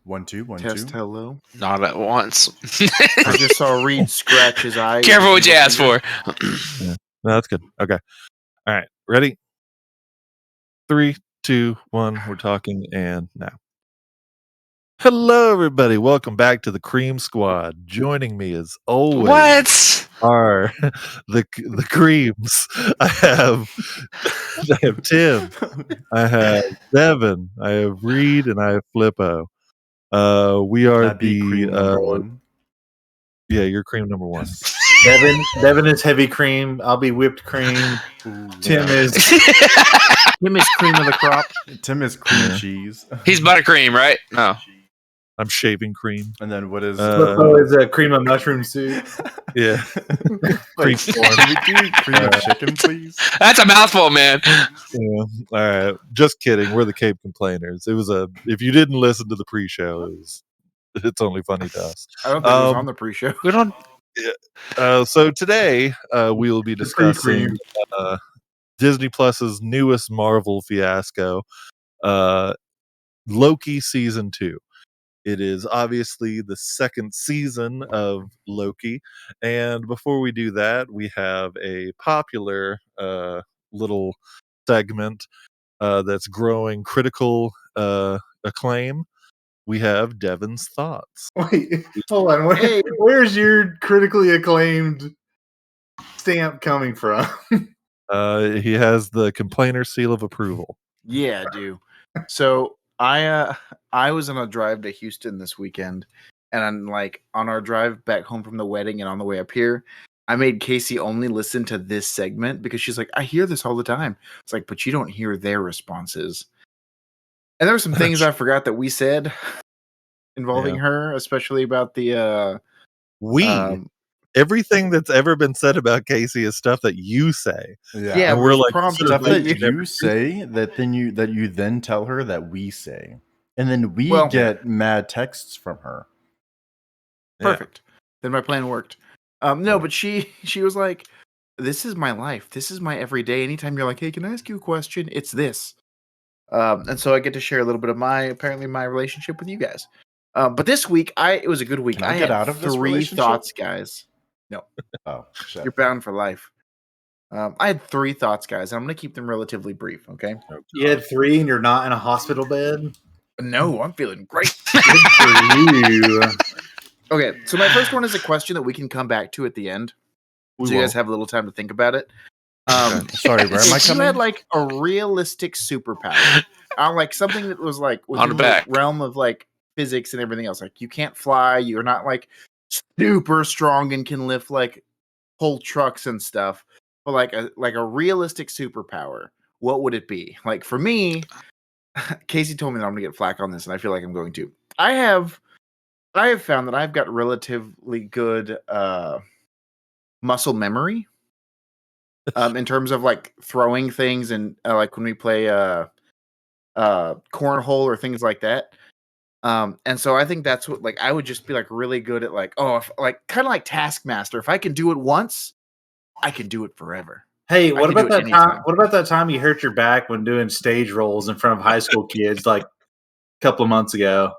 1 2 1 Test 2. hello. Not at once. I just saw Reed scratch his eye. Careful what you ask for. No, that's good. Okay. All right. Ready? 3, 2, 1. We're talking, and now. Hello, everybody. Welcome back to the Cream Squad. Joining me as always What? are the creams. I have Tim. I have Devin. I have Reed, and I have Flippo. We are That'd be cream number one. Yeah, you're cream number one. Devin is heavy cream. I'll be whipped cream. Ooh, Tim yeah. is cream of the crop. Tim is cream Yeah. cheese. He's buttercream, right? No. I'm shaving cream. And then what is Flippo is a cream of mushroom soup. Yeah. Wait, Cream can we do cream of chicken, please? That's a mouthful, man. Yeah. All right. Just kidding. We're the Cape Complainers. If you didn't listen to the pre-show, it's only funny to us. I don't think it was on the pre-show. We don't. So today we will be discussing Disney Plus's newest Marvel fiasco, Loki Season 2. It is obviously the second season of Loki. And before we do that, we have a popular little segment that's growing critical acclaim. We have Devin's thoughts. Wait, hold on. Where's your critically acclaimed stamp coming from? He has the complainer seal of approval. Yeah, I do. So I was on a drive to Houston this weekend, and on our drive back home from the wedding and on the way up here, I made Casey only listen to this segment because she's like, I hear this all the time. It's like, but you don't hear their responses. And there were some things I forgot that we said involving her, especially about the everything that's ever been said about Casey is stuff that you say. Yeah, and we're like stuff that you say that you then tell her that we say, and then we get mad texts from her. Perfect. Then my plan worked. No, but she was like, "This is my life. This is my everyday. Anytime you're like, hey, can I ask you a question? It's this." And so I get to share a little bit of my relationship with you guys. But this week, it was a good week. Can I get out of this 3 thoughts, guys. No. Oh, shit. You're bound for life. I had 3 thoughts, guys. I'm going to keep them relatively brief, okay? You had 3 and you're not in a hospital bed? No, I'm feeling great. Good for you. Okay, so my first one is a question that we can come back to at the end. You guys have a little time to think about it. Sorry, where am I coming? You had like a realistic superpower. Like something that was like On the realm of like physics and everything else. Like you can't fly, you're not like super strong and can lift like whole trucks and stuff. But like a realistic superpower, what would it be? Like for me, Casey told me that I'm gonna get flack on this, and I feel like I'm going to. I have found that I've got relatively good muscle memory. In terms of like throwing things and like when we play cornhole or things like that. And so I think that's what I would just be like really good at kind of like Taskmaster. If I can do it once, I can do it forever. Hey, what about that time? What about that time you hurt your back when doing stage roles in front of high school kids like a couple of months ago?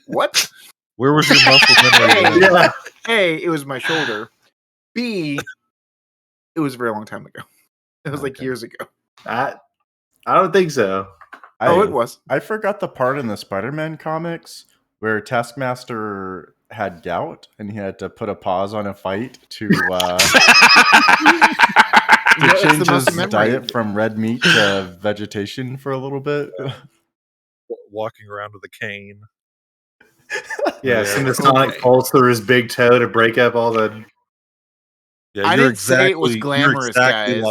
What? Where was your muscle memory? A, it was my shoulder. B, it was a very long time ago. It was like years ago. I don't think so. It was. I forgot the part in the Spider-Man comics where Taskmaster had gout and he had to put a pause on a fight to change his diet from red meat to vegetation for a little bit. Walking around with a cane. Send the sonic pulse through his big toe to break up all the... Yeah, I didn't say it was glamorous, guys.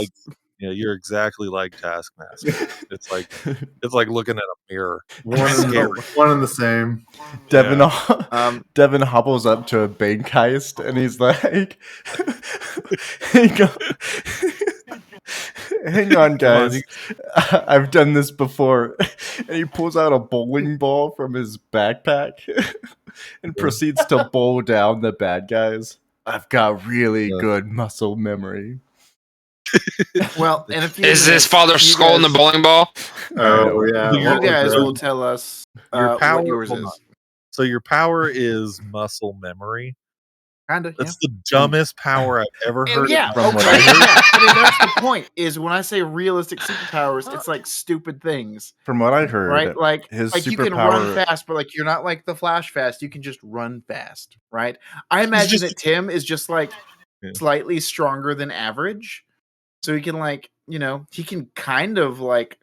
You're exactly like Taskmaster. It's like looking at a mirror. One and the same. Devin hobbles up to a bank heist and he's like, hang on, guys. I've done this before. And he pulls out a bowling ball from his backpack and proceeds to bowl down the bad guys. I've got really good muscle memory. Well, and if you Is his father skull in the bowling ball? Oh yeah. You What was guys that? will tell us Your power. what yours hold on. is. So your power is muscle memory. Kind of. Yeah. That's the dumbest power I've ever heard. Yeah, From what okay, I heard. yeah, but that's the point. Is when I say realistic superpowers, it's like stupid things, From what I heard, right? Like his you can run superpower. fast, but like you're not like the Flash fast. You can just run fast, right? I imagine just- that Tim is just like Yeah. slightly stronger than average, so he can like he can kind of like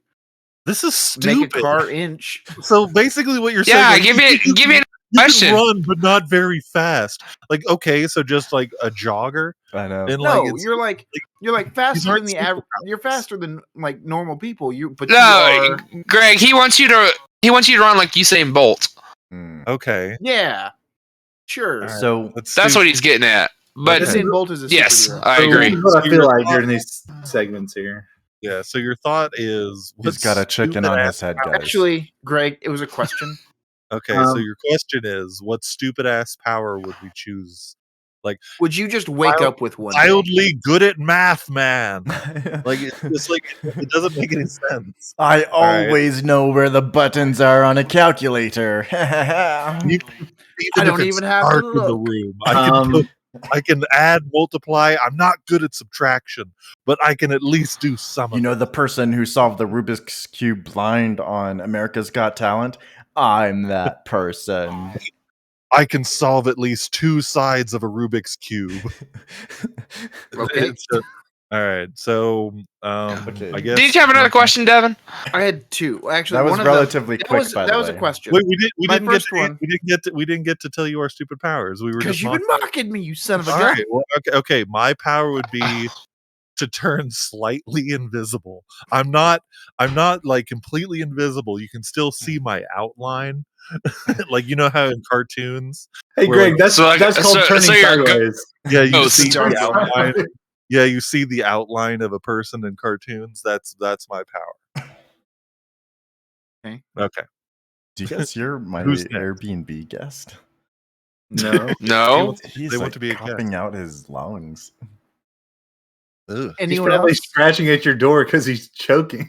This is make stupid. a car inch. So basically, what you're Yeah, saying, give me a you question. can run, but not very fast. Like, okay, so just like a jogger, I know. and No, like it's, you're like faster aren't than the average. superpowers. You're faster than like normal people. You No, are. Greg, he wants you to run like Usain Bolt. Hmm. okay. Yeah, sure. All right. So That's what he's getting at. But Okay. Usain Bolt is a yes, superhero. I So- agree. This is what I So feel your like thought- during these segments here. Yeah. So your thought is, he's what's got a chicken stupid on ass- his head, guys. Actually, Greg, it was a question. Okay, so Um, your question is, what stupid ass power would we choose? Would you just wake up with one? day? Wildly good at math, man. Like it's just like it doesn't make any sense. I right. always know where the buttons are on a calculator. Even I if don't it's even have to dark in the look. room, I can add, multiply. I'm not good at subtraction, but I can at least do some. You know the person who solved the Rubik's Cube blind on America's Got Talent? I'm that person. I can solve at least two sides of a Rubik's cube. Okay. It's just- all right, so Okay. I guess. Did you have another question, Devin? I had two. Actually, That was one relatively of them, quick, by that the was way. a question. Wait, we My didn't get first to, one. we didn't get to tell you our stupid powers. We were Because just you've been mocking me, you son of a all gun. right. Well, okay. My power would be to turn slightly invisible. I'm not like completely invisible. You can still see my outline. Like you know how in cartoons. Hey, We're Greg, like- that's So, like, called so turning you're a sideways. Yeah, you Ghost. see Turn the sideways. outline. Yeah, you see the outline of a person in cartoons. That's my power. Okay. Okay. Do you guys hear my Who's next? Airbnb guest? No. No. He's They want like to be a coughing out his lungs. Ugh. He's Anyone probably else? scratching at your door because he's choking.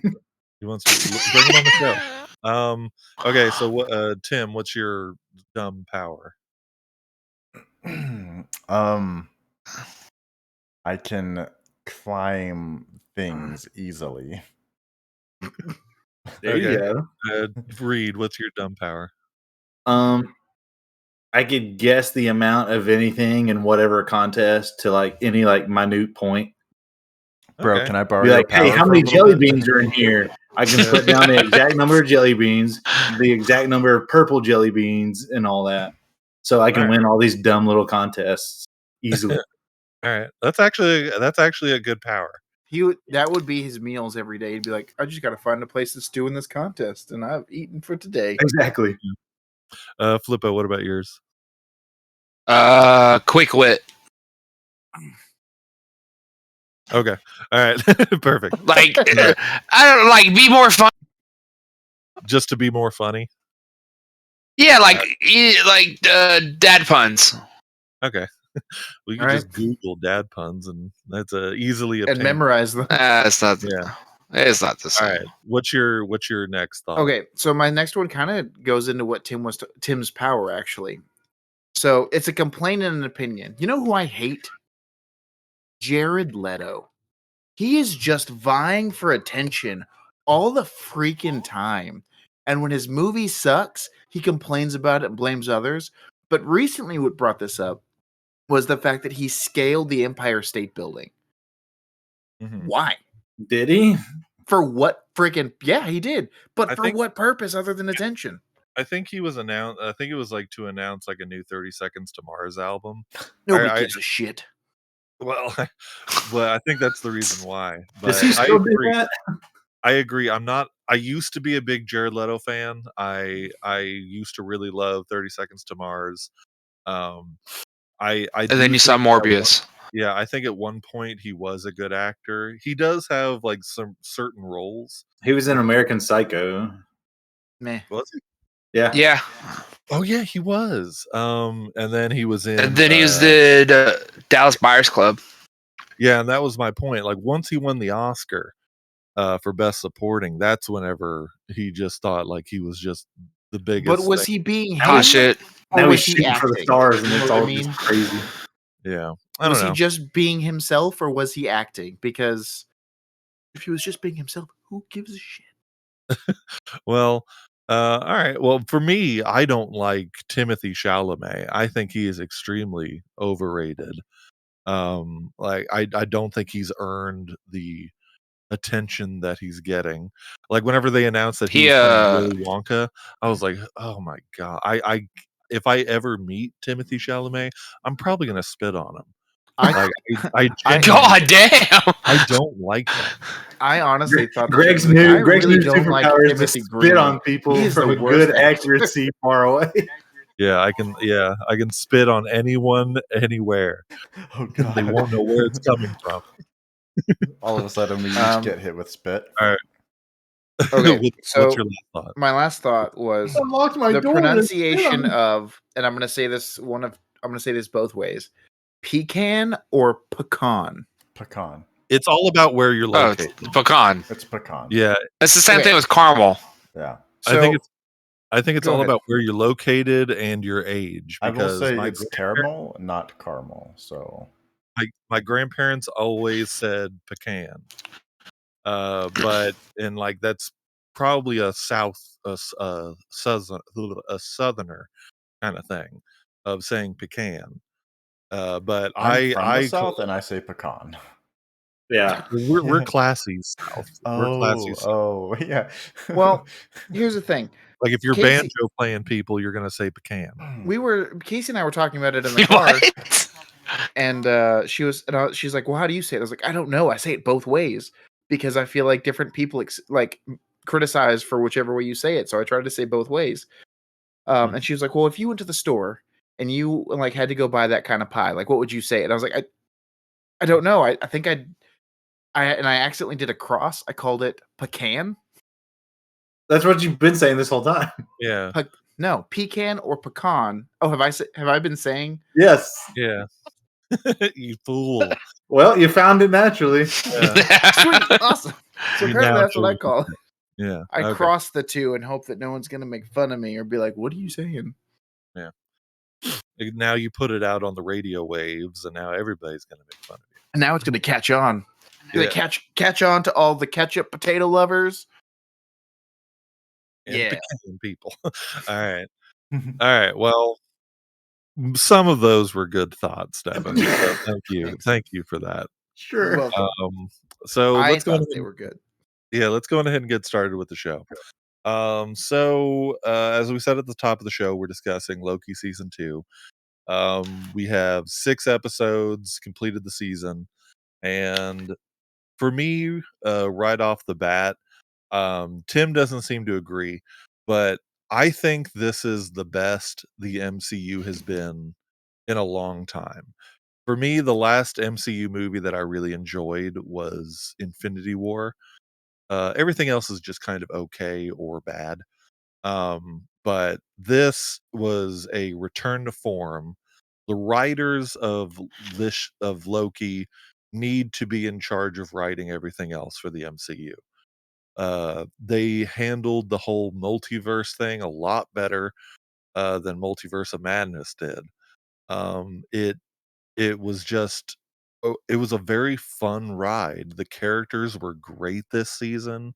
He wants to bring him on the show. Okay, so what? Tim, what's your dumb power? I can climb things easily. There you go. Reed, what's your dumb power? I could guess the amount of anything in whatever contest to like any like minute point. Bro, Okay. can I borrow Be your like, power hey, how for a many little jelly bit? beans are in here? I can put down the exact number of jelly beans, the exact number of purple jelly beans, and all that. So I can Alright. win all these dumb little contests easily. All right, that's actually a good power. That would be his meals every day. He'd be like, I just got to find a place to stew in this contest, and I've eaten for today. Exactly. Flippo, what about yours? Quick wit. Okay, all right, perfect. Like I don't like be more fun. Just to be more funny. Yeah, like dad puns. Okay, we can All just Google dad puns, and that's easily And obtained. memorize them. It's not. Yeah. It's not the All same. right, what's your next thought? Okay, so my next one kind of goes into what Tim's power actually. So it's a complaint and an opinion. You know who I hate? Jared Leto. He is just vying for attention all the freaking time. And when his movie sucks, he complains about it and blames others. But recently, what brought this up was the fact that he scaled the Empire State Building. Mhm. Why? Did he? For what freaking? Yeah, he did. But I for think- what purpose other than attention? I think he was announced. I think it was like to announce like a new 30 Seconds to Mars album. Nobody I- gives a shit. Well, I think that's the reason why. But Does he I still do agree. that? I agree. I used to be a big Jared Leto fan. I used to really love 30 Seconds to Mars. I And do then you saw think at one- Morbius. Yeah, I think at one point he was a good actor. He does have like some certain roles. He was in American Psycho. Meh. Was he? Yeah. Yeah. Oh yeah, he was. And then he was in. And then he was the Dallas Buyers Club. Yeah, and that was my point. Like once he won the Oscar for Best Supporting, that's whenever he just thought like he was just the biggest. But was thing. he being Oh him, shit! or Now was he's he shooting for the acting? stars, and You know it's what I all mean? just crazy. Yeah, I don't Was know. he just being himself, or was he acting? Because if he was just being himself, who gives a shit? Well, all right. Well, for me, I don't like Timothy Chalamet. I think he is extremely overrated. Like I don't think he's earned the attention that he's getting. Like whenever they announced that he He was playing Willy Wonka, I was like, oh my god. I if I ever meet Timothy Chalamet, I'm probably gonna spit on him. I I I- God damn! I don't like him. I honestly thought that Greg's he was like, I Greg's really new don't like superpower is to Timothy spit Green. on people He is from the a good worst actor. accuracy far away. Yeah, I can spit on anyone anywhere. Oh They god. won't know where it's coming from. All of a sudden, we each get hit with spit. All right. Okay, so what's your last thought? my last thought was Unlocked my the door and pronunciation spit on of, and I'm going to say this both ways: pecan or pecan. Pecan. It's all about where you're Oh, it's located. pecan. It's pecan. Yeah, It's the same Okay. thing with caramel. Yeah. I think it's go all ahead. about where you're located and your age. I will Because say my it's caramel, not caramel. So my grandparents always said pecan, but and like that's probably a southerner kind of thing of saying pecan. But I'm from the I south, and I say pecan. Yeah. we're classy South. We're classy South. Oh, yeah. Well, here's the thing: Like if you're Casey- banjo playing people, you're gonna say pecan. Casey and I were talking about it in the car, What? and she's like, "Well, how do you say it?" I was like, "I don't know. I say it both ways because I feel like different people criticize for whichever way you say it. So I tried to say both ways." And she was like, "Well, if you went to the store and you like had to go buy that kind of pie, like what would you say?" And I was like, I don't know. I think I accidentally did a cross. I called it pecan. That's what you've been saying this whole time. Yeah, No, pecan or pecan. Oh, have I been saying? Yes. yeah. You fool. Well, you found it naturally. Yeah. Sweet, awesome. So You apparently now that's what I chose call it. Yeah. I okay. cross the two and hope that no one's gonna make fun of me or be like, "What are you saying?" Now you put it out on the radio waves, and now everybody's gonna make fun of you. And now it's gonna catch on. Yeah. They catch on to all the ketchup potato lovers. And Yeah. pecan people. All right. All right. Well, some of those were good thoughts, Devin. So thank you. Thanks. Thank you for that. Sure. Welcome. So I let's go thought ahead they were good. let's go ahead and get started with the show. As we said at the top of the show, we're discussing Loki season 2. We have 6 episodes, completed the season, and for me, right off the bat, Tim doesn't seem to agree, but I think this is the best the MCU has been in a long time. For me, the last MCU movie that I really enjoyed was Infinity War. Everything else is just kind of okay or bad. But this was a return to form. The writers of Loki need to be in charge of writing everything else for the MCU. They handled the whole multiverse thing a lot better than Multiverse of Madness did. It was just it was a very fun ride. The characters were great this season.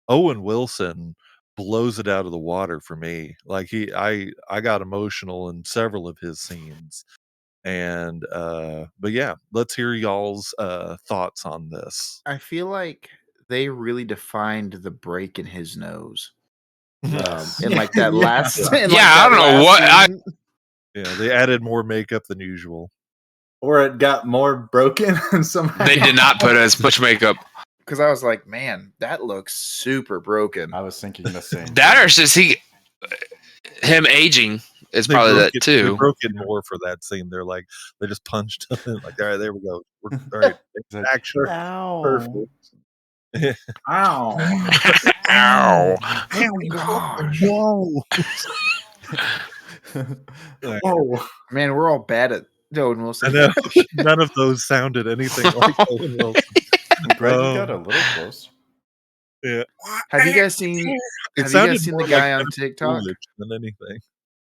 Owen Wilson blows it out of the water for me. Like I got emotional in several of his scenes. And but yeah, let's hear y'all's thoughts on this. I feel like they really defined the break in his nose. Yes. In like that last. Yeah. in, Yeah, like, I that don't know last what scene. Yeah, they added more makeup than usual. Or it got more broken somehow. they did not put as much makeup. Because I was like, man, that looks super broken. I was thinking the same. That thing. or it's just him aging is They probably broke that it, They too. broke it more for that scene. They're like, they just punched him. Like, all right, there we go. All right, It's like, action. Ow. Perfect. Ow. Ow. Oh gosh. No. Whoa. Man, we're all bad at Owen I Wilson. know none of those sounded anything like Owen Wilson. Greg, you got a little close. Yeah. Have you guys seen? It Have you sounded guys seen the more guy like on TikTok? Coolidge than anything.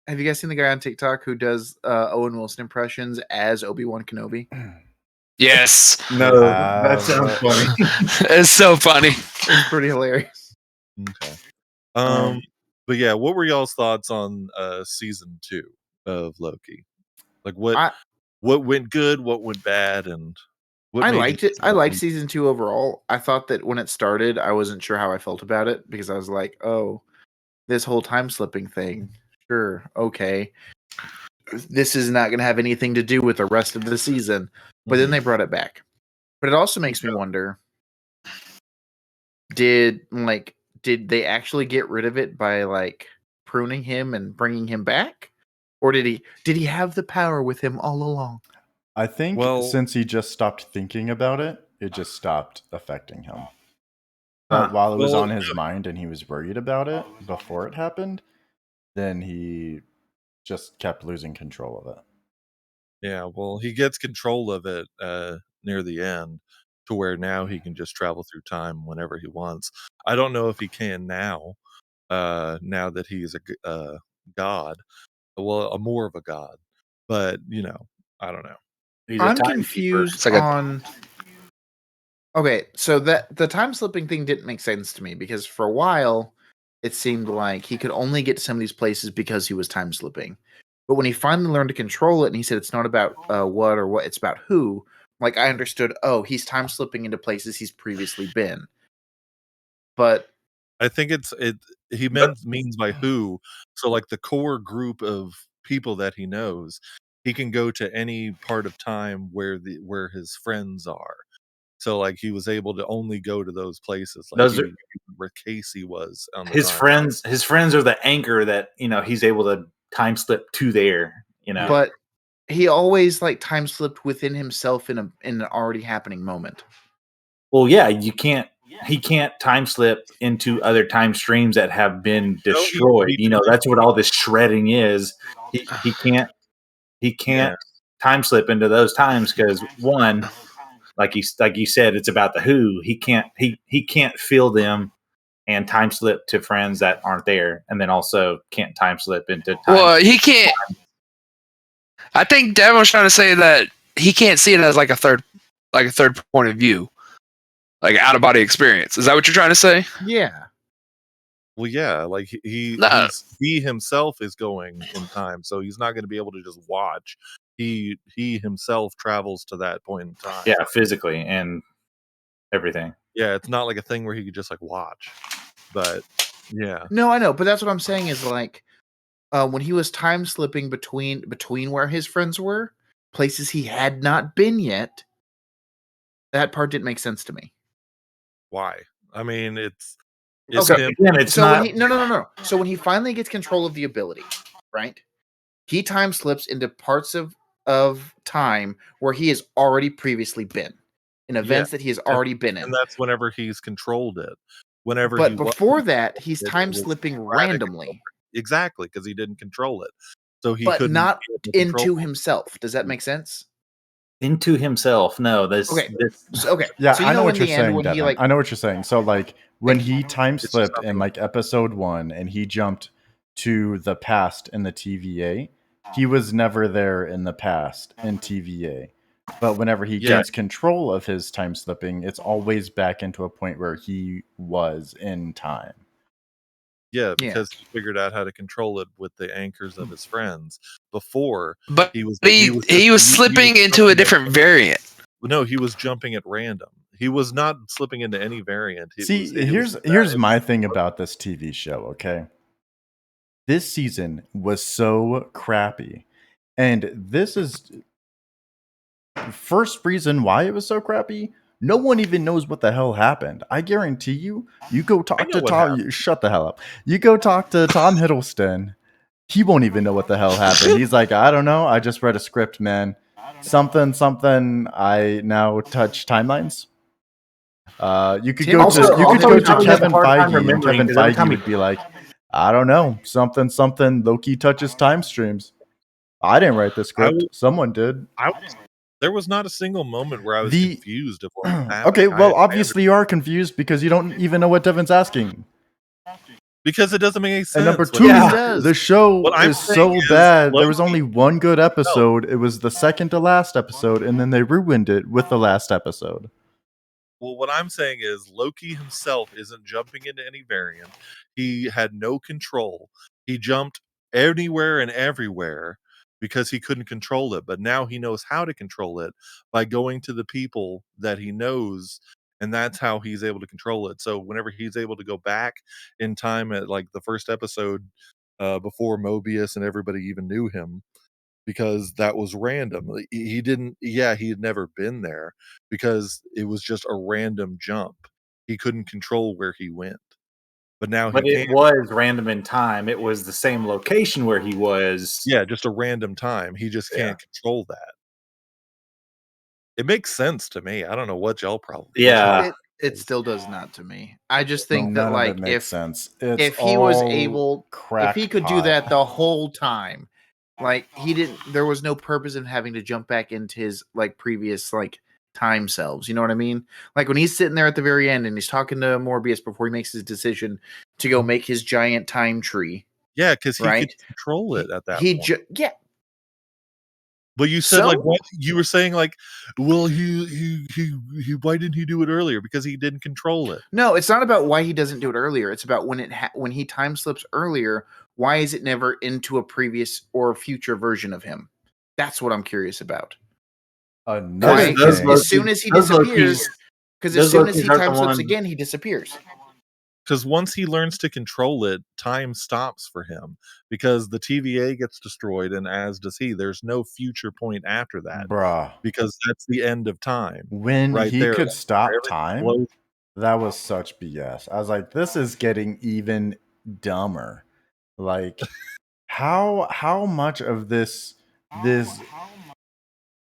Have you guys seen the guy on TikTok who does Owen Wilson impressions as Obi-Wan Kenobi? Yes. No, that sounds funny. It's so funny. It's pretty hilarious. Okay. Um, But yeah, what were y'all's thoughts on season 2 of Loki? Like what went good, what went bad, and what I made liked you it. I liked season 2 overall. I thought that when it started, I wasn't sure how I felt about it because I was like, "Oh, this whole time slipping thing. Sure, okay. This is not going to have anything to do with the rest of the season." But then they brought it back. But it also makes me wonder: did they actually get rid of it by like pruning him and bringing him back, or did he have the power with him all along? I think Well- since he just stopped thinking about it, it just stopped affecting him. But while it was Well- on his mind and he was worried about it before it happened, then he just kept losing control of it. Yeah, well, he gets control of it near the end to where now he can just travel through time whenever he wants. I don't know if he can now that he's a god. Well, more of a god. But, I don't know. He's a I'm timekeeper. confused It's like a- on. Okay, so that the time slipping thing didn't make sense to me because for a while it seemed like he could only get to some of these places because he was time slipping. But when he finally learned to control it and he said it's not about what or what, it's about who, like I understood, oh, he's time slipping into places he's previously been. But I think he means by who. So like the core group of people that he knows, he can go to any part of time where his friends are. So like he was able to only go to those places. Like Those are- where Casey was on the His time. friends are the anchor that he's able to time slip to there. but he always like time slipped within himself in an already happening moment. Well, yeah, he can't time slip into other time streams that have been destroyed. That's what all this shredding is. He can't time slip into those times because one, like you said, it's about the who. He can't feel them and time slip to friends that aren't there, and then also can't time slip into time. Well, he can't. I think Devin was trying to say that he can't see it as like a third point of view, like out of body experience. Is that what you're trying to say? Yeah. Well, yeah, like he himself is going in time, so he's not going to be able to just watch. He himself travels to that point in time. Yeah, physically and everything. Yeah, it's not like a thing where he could just like watch. But yeah, No, I know, but that's what I'm saying is like when he was time slipping between where his friends were, places he had not been yet. That part didn't make sense to me. why? I mean, it's Okay. him. Again, it's So not. when he no. So when he finally gets control of the ability, right? He time slips into parts of time where he has already previously been in events that he has already been in. And that's whenever he's controlled it. Whenever But he before that, he's it time was slipping sporadic. randomly, Exactly, because he didn't control it, so he but couldn't not be able to control into it. himself. Does that make sense? Into himself. No, Okay. Okay. Yeah, So I know what in you're the end saying, when he Devin. like I know what you're saying. So like when he time just slipped not in like episode 1 and he jumped to the past in the TVA, he was never there in the past in TVA. But whenever he Yeah. gains control of his time slipping, it's always back into a point where he was in time. Yeah, because he figured out how to control it with the anchors of his friends. Before But he was slipping into a different variant. No, he was jumping at random. He was not slipping into any variant. Here's my thing about this TV show, okay? This season was so crappy. And this is first reason why it was so crappy. No one even knows what the hell happened. I guarantee you, you go talk to Tom. Shut the hell up. You go talk to Tom Hiddleston. He won't even know what the hell happened. He's like, I don't know. I just read a script, man. Something. I now touch timelines. You could go to Kevin Feige, and Kevin Feige would be like, I don't know. Something. Loki touches time streams. I didn't write the script. Someone did. There was not a single moment where I was The- confused of what was happening. Okay, well, I obviously you are confused because you don't even know what Devin's asking. because it doesn't make any sense. And number What two, Yeah, he does. the show What I'm is saying so is bad. There was Loki- only one good episode. It was the second to last episode, and then they ruined it with the last episode. Well, what I'm saying is Loki himself isn't jumping into any variant. He had no control. He jumped anywhere and everywhere because he couldn't control it. But now he knows how to control it by going to the people that he knows. And that's how he's able to control it. So whenever he's able to go back in time at like the first episode before Mobius and everybody even knew him, because that was random. He didn't, yeah, he had never been there because it was just a random jump. He couldn't control where he went. But now But he it can. was random in time. It was the same location where he was. Yeah, just a random time. He just can't control that. It makes sense to me. I don't know what y'all probably. Yeah. It still does not to me. I just think None that of like it makes if sense. It's if he was all able, if he could do crackpot. that the whole time, like he didn't, there was no purpose in having to jump back into his like previous like time selves. You know what I mean? Like when he's sitting there at the very end and he's talking to Morbius before he makes his decision to go make his giant time tree. Yeah, because he Right? could control it at that He point. yeah. But you said like So? what you were saying like, well, he why didn't he do it earlier? Because he didn't control it. No, it's not about why he doesn't do it earlier. It's about when when he time slips earlier. Why is it never into a previous or future version of him? That's what I'm curious about. Another Those thing. As soon as he disappears, because as those soon as Lokis he aren't the time slips ones- again, he disappears. Because once he learns to control it, time stops for him because the TVA gets destroyed, and as does he. There's no future point after that Bruh. because that's the end of time. When Right he there, could that's stop where everything time, blows. that was such BS. I was like, this is getting even dumber. Like, how much of this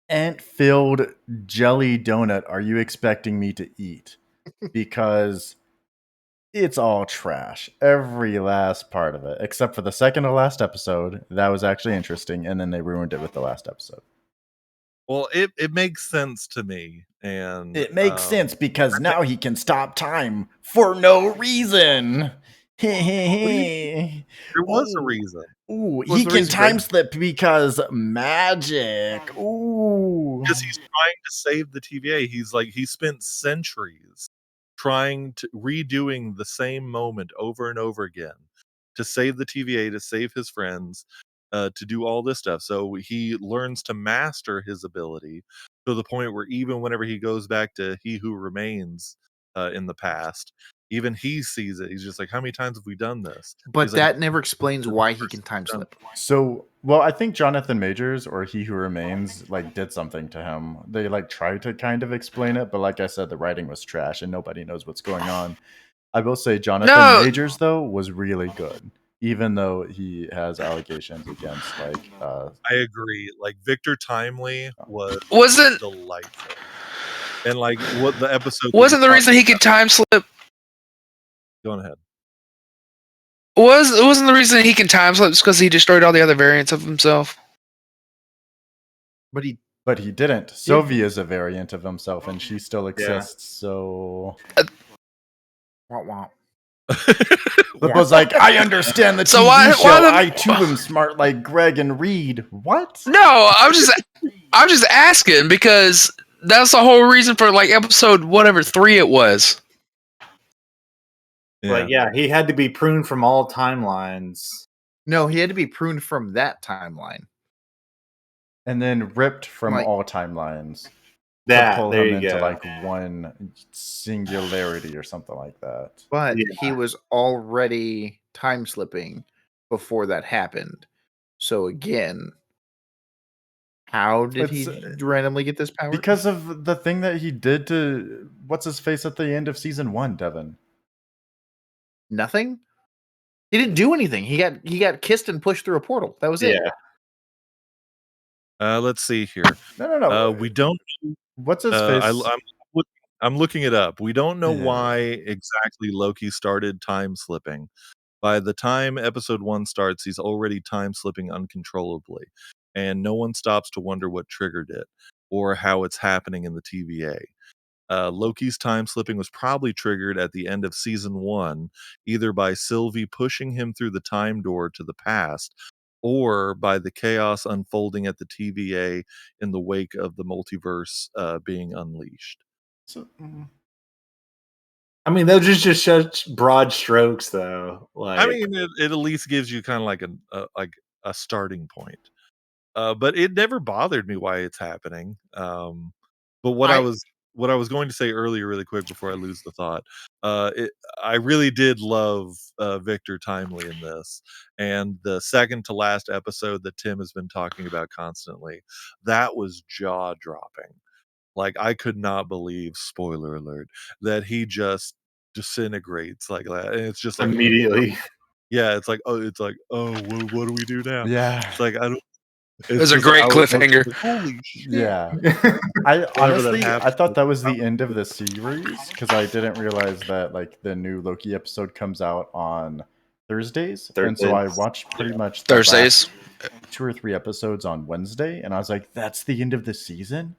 ant-filled jelly donut are you expecting me to eat? Because it's all trash. Every last part of it, except for the second to last episode. That was actually interesting, and then they ruined it with the last episode. Well, it makes sense to me, and It makes sense because now he can stop time for no reason. There was a reason. Ooh, What's he the can reason, time Greg? slip because magic. Ooh. Because he's trying to save the TVA. He's like he spent centuries trying to redoing the same moment over and over again to save the TVA, to save his friends, to do all this stuff. So he learns to master his ability to the point where even whenever he goes back to He Who Remains in the past, even he sees it. He's just like, how many times have we done this? But He's like, that never explains why he can time slip. So, well, I think Jonathan Majors or He Who Remains like did something to him. They like tried to kind of explain it, but like I said, the writing was trash and nobody knows what's going on. I will say Jonathan No. Majors though was really good, even though he has allegations against like I agree. Like Victor Timely was Wasn't delightful. And like what the episode wasn't the reason he could time slip Go ahead. wasn't the reason he can time slip because he destroyed all the other variants of himself? But he but he didn't. Sylvia is a variant of himself and she still exists. So wah, wah. Flip was like, I understand the So TV why show. the- I too am smart like Greg and Reed. What? No, I'm just asking because that's the whole reason for like episode whatever 3 it was. But yeah, he had to be pruned from all timelines. No, he had to be pruned from that timeline. And then ripped from Like- all timelines. To That pull there him you into go. like one singularity or something like that. But Yeah. he was already time slipping before that happened. So again, how did he randomly get this power? Because of the thing that he did to what's his face at the end of season 1, Devin. Nothing. He didn't do anything. He got kissed and pushed through a portal. That was it. Yeah. Let's see here. No. We don't. What's his face? I'm looking it up. We don't know Yeah. why exactly Loki started time slipping. By the time episode 1 starts, he's already time slipping uncontrollably. and no one stops to wonder what triggered it or how it's happening in the TVA. Loki's time slipping was probably triggered at the end of season 1, either by Sylvie pushing him through the time door to the past, or by the chaos unfolding at the TVA in the wake of the multiverse being unleashed. So, I mean, those are just such broad strokes, though. Like, I mean, it at least gives you kind of like a starting point. But it never bothered me why it's happening. But what I was going to say earlier, really quick before I lose the thought, I really did love Victor Timely in this, and the second to last episode that Tim has been talking about constantly, that was jaw dropping. Like, I could not believe, spoiler alert, that he just disintegrates like that, and it's just like, immediately. yeah, it's like, oh, what do we do now? yeah. It's like, I don't. It was a great cliffhanger. Holy shit! Yeah. I honestly, I happens, thought that was the end of the series because I didn't realize that like the new Loki episode comes out on Thursdays, and so I watched pretty much the Thursdays. last 2 or 3 episodes on Wednesday, and I was like, "That's the end of the season."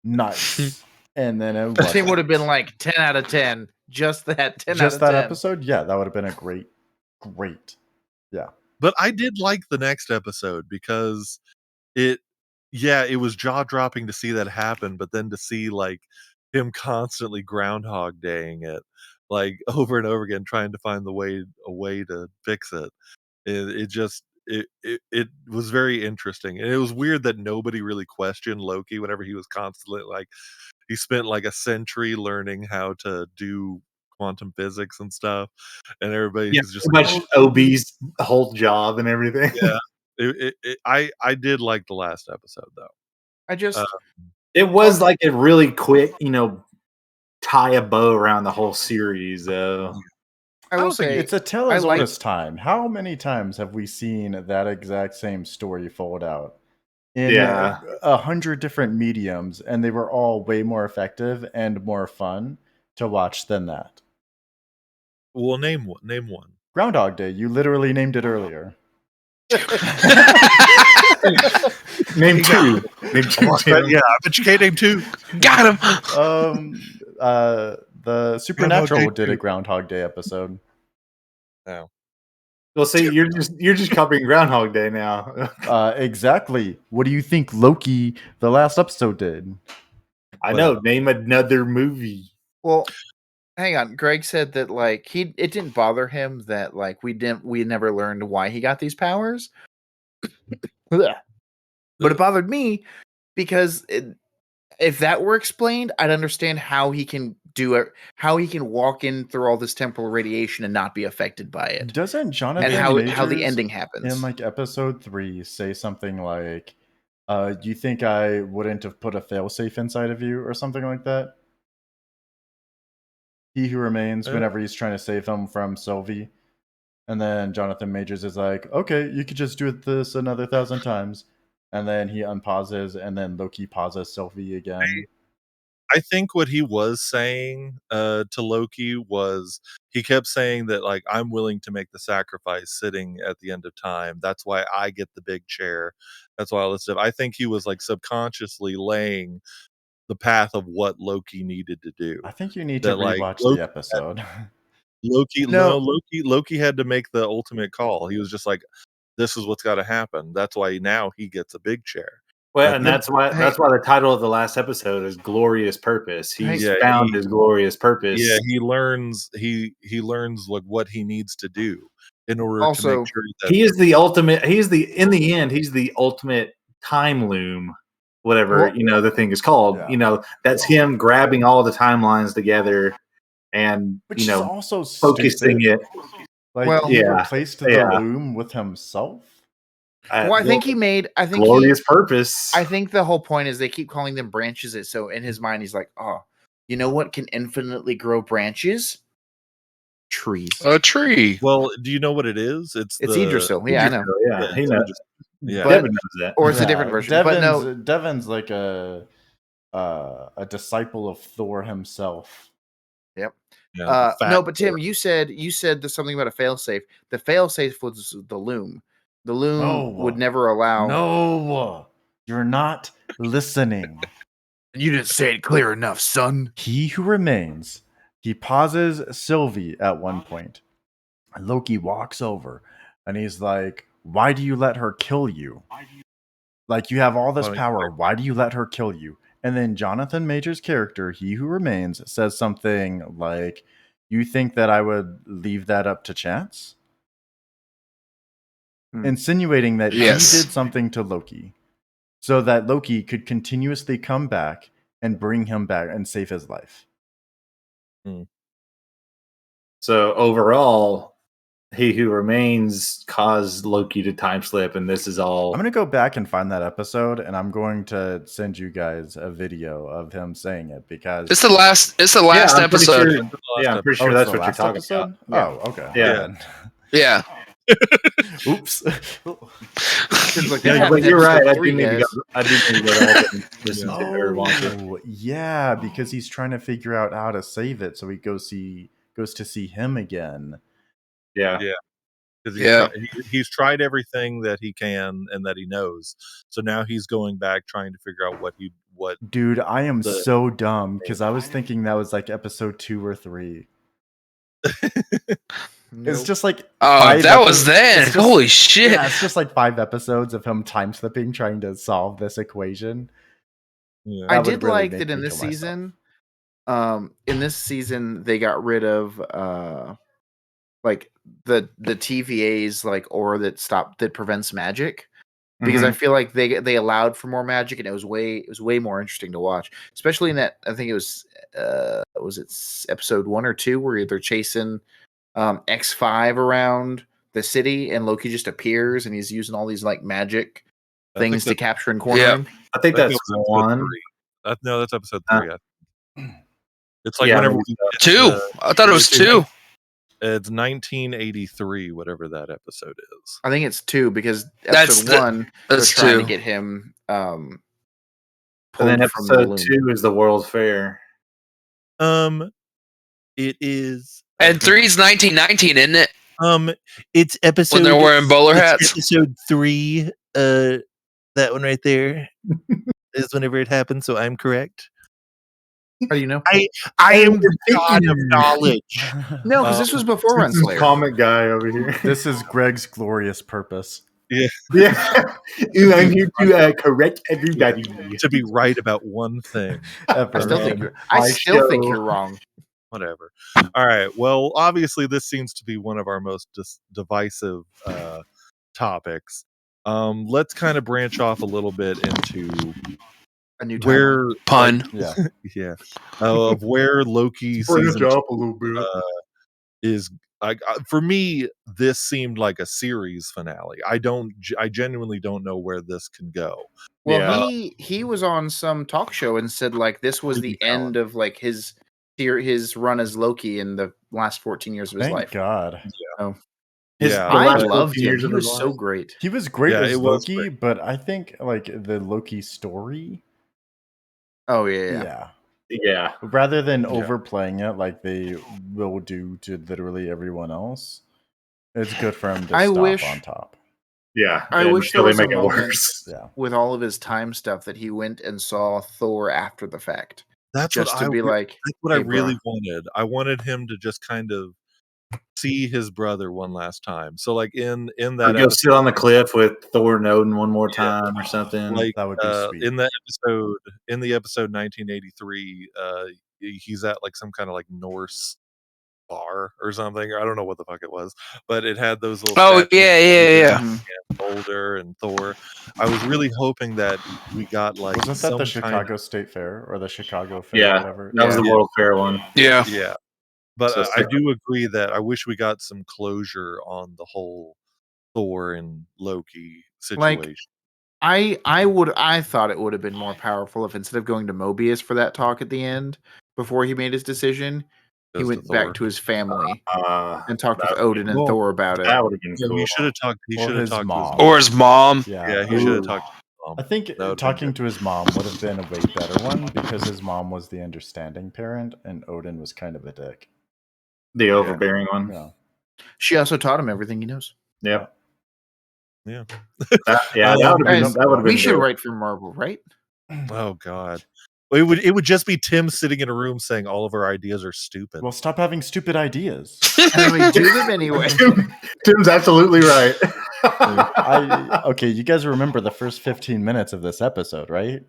Nice. And then it It would have been like 10 out of 10. Just that 10 just out of that 10. episode. Yeah, that would have been a great. Yeah. But I did like the next episode because it was jaw dropping to see that happen, but then to see like him constantly Groundhog Daying it, like over and over again, trying to find a way to fix it. It was very interesting, and it was weird that nobody really questioned Loki whenever he was constantly like, he spent like a century learning how to do quantum physics and stuff, and everybody was just pretty much OB's whole job and everything. Yeah. I did like the last episode though. I just It was like a really quick, tie a bow around the whole series, though. I will say It's a tale I as like- old as time. How many times have we seen that exact same story fold out in Yeah. 100 different mediums, and they were all way more effective and more fun to watch than that? Well, name one. Groundhog Day. You literally named it earlier. Name two. Name two. Yeah, I bet you can't name two. Got him. The Supernatural Groundhog Day did a 2. Groundhog Day episode. No. Well, see, you're just copying Groundhog Day now. Exactly. What do you think Loki, the last episode, did? I know. Name another movie. Well, hang on. Greg said that like it didn't bother him that like we never learned why he got these powers. But it bothered me because if that were explained, I'd understand how he can do it, how he can walk in through all this temporal radiation and not be affected by it. Doesn't Jonathan And how the Majors ending happens. in like episode 3 say something like, you think I wouldn't have put a failsafe inside of you or something like that? He Who Remains, whenever he's trying to save him from Sylvie. And then Jonathan Majors is like, okay, you could just do this another 1,000 times. And then he unpauses, and then Loki pauses Sylvie again. I think what he was saying to Loki was, he kept saying that like, I'm willing to make the sacrifice sitting at the end of time. That's why I get the big chair. That's why all this stuff. I think he was like subconsciously laying the path of what Loki needed to do. I think you need to That, rewatch Loki the episode. Loki had to make the ultimate call. He was just like, this is what's got to happen. That's why now he gets a big chair. Well, and that's why the title of the last episode is "Glorious Purpose." He's found his glorious purpose. Yeah, he learns like what he needs to do in order to make sure that he is the ultimate. In the end, he's the ultimate time loom. Whatever the thing is called. Yeah. That's him grabbing all the timelines together and Which is also focusing stupid. it. Like he replaced the loom with himself. Well, I think glorious purpose. I think the whole point is they keep calling them branches. So in his mind, he's like, "Oh, you know what can infinitely grow branches? Trees. A tree." Well, do you know what it is? It's Idrisil. Yeah, I know. Yeah, he knows. Yeah, Devin knows that. Or it's a different version. Devin's like a disciple of Thor himself. Yep. Yeah, no, but Tim, you said there's something about a failsafe. The failsafe was the loom. The loon No. would never allow. No, you're not listening. You didn't say it clear enough, son. He who remains. He pauses Sylvie at one point. Loki walks over and he's like, "Why do you let her kill you? Like, you have all this power. Why do you let her kill you?" And then Jonathan Major's character, He Who Remains, says something like, "You think that I would leave that up to chance?" Insinuating that he did something to Loki so that Loki could continuously come back and bring him back and save his life. So overall, He Who Remains caused Loki to time slip, and this is all. I'm going to go back and find that episode, and I'm going to send you guys a video of him saying it because it's the last episode. I'm pretty sure that's what you're talking about. Oh, okay. Yeah. Yeah. Oops. Like, but you're right. I do need to go back and listen to her. Oh, yeah, because he's trying to figure out how to save it, so he goes to see him again. Yeah. Because he's tried everything that he can and that he knows. So now he's going back trying to figure out what. Dude, I am so dumb because I was thinking that was like episode 2 or 3. It's just like that was then. Holy shit! Yeah, it's just like 5 episodes of him time slipping trying to solve this equation. Yeah. I did really like that in this season. In this season, they got rid of like the TVA's like aura that prevents magic, because I feel like they allowed for more magic, and it was way more interesting to watch, especially in that. I think it was episode 1 or 2 where they're chasing X5 around the city, and Loki just appears and he's using all these like magic things to capture and corner him. I think that's 1. No, that's episode 3. It's like whenever we 2. I thought it was 2. It's 1983, whatever that episode is. I think it's 2 because episode 1 they're trying to get him. And then episode 2 is the World's Fair. It is. And 3 is 1919, isn't it? It's episode when they're wearing bowler hats. Episode 3, that one right there is whenever it happens. So I'm correct. How do you know? I am the god of knowledge. No, because this was before Renslayer. Comment guy over here. This is Greg's glorious purpose. Yeah. I'm here to correct everybody. To be right about one thing. I still think you're wrong. Whatever. All right. Well, obviously, this seems to be one of our most divisive topics. Let's kind of branch off a little bit into a new pun. Yeah. Of where Loki season up a little bit. Is. For me, this seemed like a series finale. I genuinely don't know where this can go. Well, he was on some talk show and said like this was the end of like his run as Loki in the last 14 years of his life. Thank God. I loved him. He was so great. He was great as Loki, but I think like the Loki story. Oh yeah. Rather than overplaying it like they will do to literally everyone else, it's good for him to stop on top. Yeah, I wish there was make it worse. With all of his time stuff that he went and saw Thor after the fact. That's just to be like. That's what I really wanted. I wanted him to just kind of see his brother one last time. So like in that go sit on the cliff with Thor and Odin one more time or something. Like that would be sweet. In the episode 1983, he's at like some kind of like Norse bar or something. I don't know what the fuck it was, but it had those little. Oh yeah. Boulder and Thor. I was really hoping that we got like. Wasn't that the Chicago State Fair or the Chicago Fair? Yeah, whatever? That was the World Fair one. Yeah. But I do agree that I wish we got some closure on the whole Thor and Loki situation. Like, I thought it would have been more powerful if instead of going to Mobius for that talk at the end before he made his decision, he went back to his family and talked with Odin and Thor about it. That would have been cool. He should have talked. He should have talked mom. Or his mom. Yeah, he should have talked to his mom. I think talking to his mom would have been a way better one because his mom was the understanding parent and Odin was kind of a dick. The overbearing one. Yeah. She also taught him everything he knows. Yep. Yeah. That would have We been should good. write for Marvel, right? Oh God. Well, it would just be Tim sitting in a room saying all of our ideas are stupid. Well, stop having stupid ideas. And then we do them anyway. Tim's absolutely right. Okay, you guys remember the first 15 minutes of this episode, right?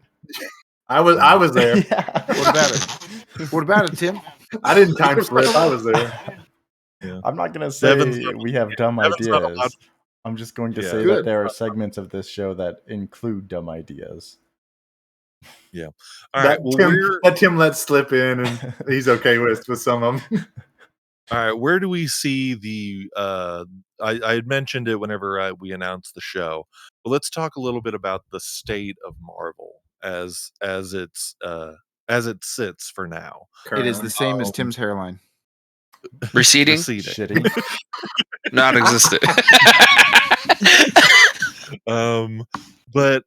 I was there. Yeah. What about it? What about it, Tim? I didn't time slip. I was there. Yeah. I'm not going to Devin's say not- we have dumb Devin's not allowed- ideas. I'm just going to Yeah. say that Good. there are segments of this show that include dumb ideas. Yeah. All right. Well, Tim let slip in, and he's okay with some of them. all right. Where do we see the? I had mentioned it whenever we announced the show, but let's talk a little bit about the state of Marvel as it sits for now. It is the same as Tim's hairline. Receding, Shitty. non-existent. But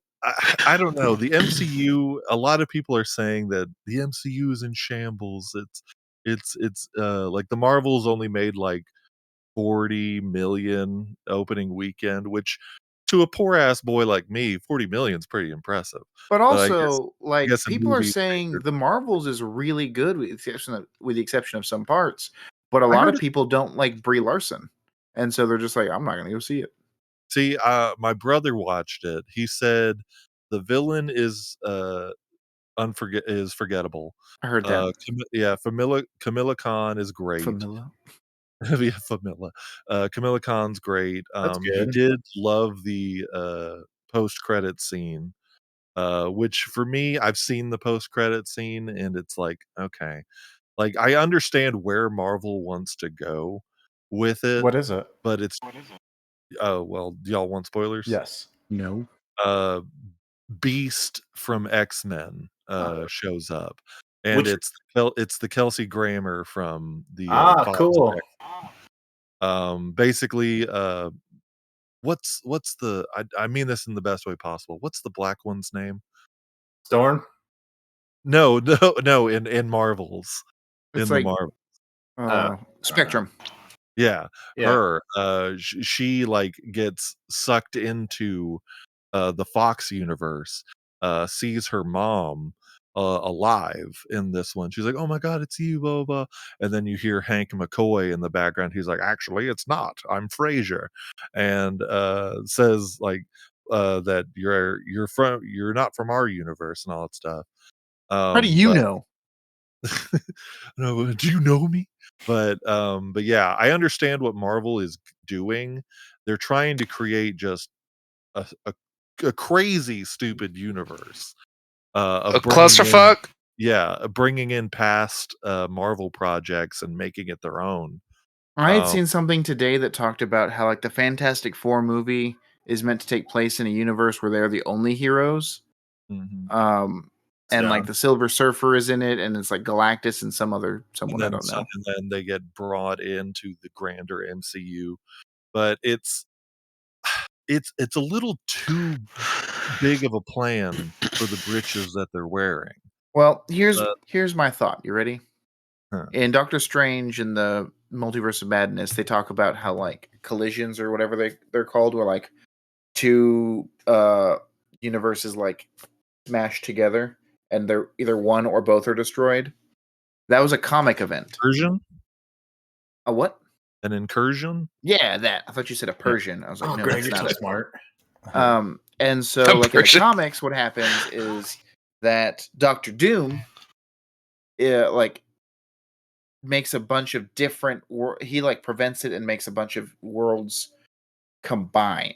I don't know. The MCU. A lot of people are saying that the MCU is in shambles. It's like the Marvels only made like 40 million opening weekend, which to a poor ass boy like me, 40 million is pretty impressive. But I also, guess in people are movies, saying the Marvels is really good, with the exception of some parts. But a I lot heard of it- people don't like Brie Larson, and so they're just like, I'm not going to go see it. See, my brother watched it. He said the villain is forgettable. I heard that. Camilla Khan is great. Familla. Yeah, Familla. Camilla Khan's great. That's He good. did love the post-credit scene, which for me, I've seen the post-credit scene, and it's like, okay, like I understand where Marvel wants to go with it, What is it? but it's oh well. Do y'all want spoilers? Yes. No. Uh, Beast from X-Men shows up, and Which- it's the Kelsey Grammer from the Fox Cool. basically what's the I mean this in the best way possible. What's the black one's name? Storm. No, in Marvels. It's in like the Marvel. Spectrum. Yeah, Yeah. her she like gets sucked into the Fox universe, sees her mom alive in this one. She's like, "Oh my god, it's you, blah blah blah." And then you hear Hank McCoy in the background. He's like, "Actually, it's not. I'm Frasier," and says like that you're not from our universe and all that stuff. How do you know? No, do you know me? But yeah, I understand what Marvel is doing. They're trying to create just a crazy stupid universe of A clusterfuck. bringing in past Marvel projects and making it their own. I had seen something today that talked about how like the Fantastic Four movie is meant to take place in a universe where they're the only heroes. And like the Silver Surfer is in it, and it's like Galactus and someone I don't know. And then they get brought into the grander MCU, but it's a little too big of a plan for the britches that they're wearing. Well, here's my thought. You ready? Huh. In Doctor Strange and the Multiverse of Madness, they talk about how like collisions or whatever they're called, where like two universes like smash together and they're either one or both are destroyed. That was a comic event. Incursion? A what? An incursion? Yeah, that. I thought you said a Persian. I was like, no, Greg, that's you're not so it. smart. And so A like in the Persian. comics, what happens is that Doctor Doom like makes a bunch of different he like prevents it and makes a bunch of worlds combine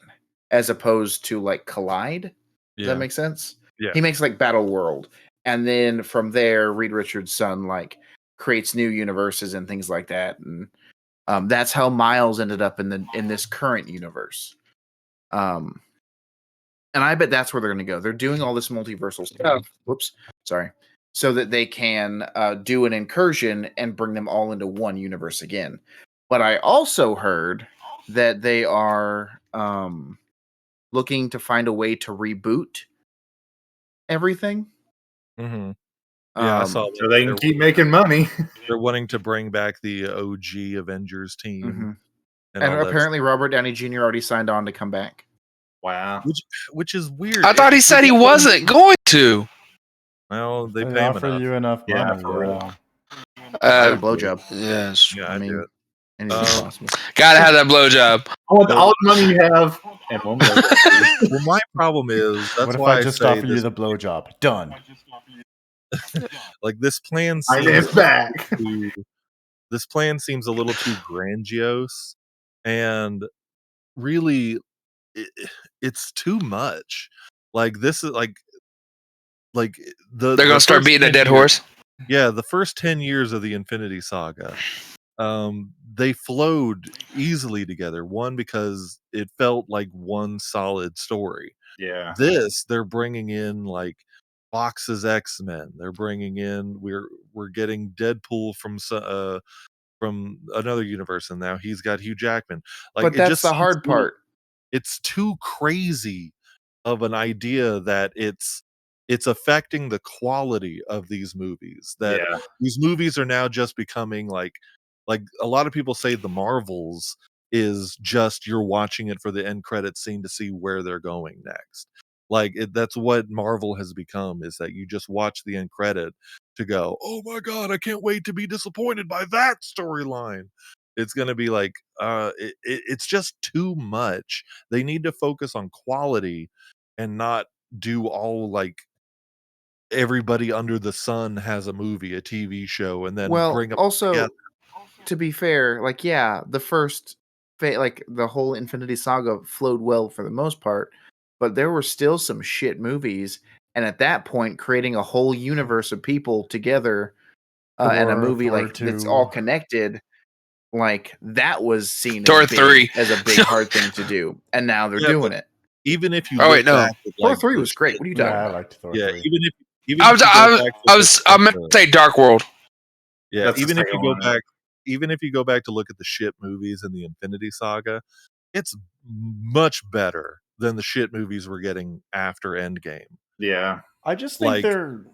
as opposed to like collide. Does that make sense? Yeah. He makes like Battle World, and then from there Reed Richards' son like creates new universes and things like that, and that's how Miles ended up in this current universe. And I bet that's where they're going to go. They're doing all this multiversal stuff. Whoops, sorry. So that they can do an incursion and bring them all into one universe again. But I also heard that they are looking to find a way to reboot everything. Mm-hmm. Yeah, I saw that. So they can keep making money. They're wanting to bring back the OG Avengers team. Mm-hmm. And And all that apparently Robert Downey Jr. already signed on to come back. Wow. Which is weird. I thought he said he wasn't going to. Well, they They pay him offer enough. you enough Yeah, money. for real. I like a blowjob. Yes. Yeah, I I mean, do it. anything's possible. Gotta have that blowjob. I want all the money you have and one blowjob. Well, my problem is What that's if why I just say offer you the blowjob? Done. like this plan I seems dance back. this plan seems a little too grandiose, and really, it's too much. Like this is like They're gonna the start first beating a 10 dead years- horse. Yeah, the first 10 years of the Infinity Saga, they flowed easily together. One, because it felt like one solid story. Yeah. This, they're bringing in like Fox's X-Men. They're bringing in we're getting Deadpool from another universe, and now he's got Hugh Jackman. Like But it that's just the seems hard part. it's too crazy of an idea that it's affecting the quality of these movies, that Yeah. these movies are now just becoming like a lot of people say the Marvels is just you're watching it for the end credit scene to see where they're going next. Like that's what Marvel has become, is that you just watch the end credit to go, oh my god, I can't wait to be disappointed by that storyline. It's going to be like it's just too much. They need to focus on quality and not do all like everybody under the sun has a movie, a TV show, and then Well, bring them also, together. to be fair, like, yeah, the first, like, the whole Infinity Saga flowed well for the most part, but there were still some shit movies. And at that point, creating a whole universe of people together and a movie Thor like that's 2. all connected, like, that was seen Thor 3. as a big hard thing to do. And now they're Yeah, doing but it. even if you Oh, look wait, no. back at, Thor like, 3 the was great. shit- What are you talking Yeah, I about? liked Thor yeah, 3. even I if was you go I back to was look I at meant the- to say Dark World. yeah, That's the even if you second go one. back, even if you go back to look at the shit movies in the Infinity Saga, it's much better than the shit movies we're getting after Endgame. Yeah. I just think Like, they're.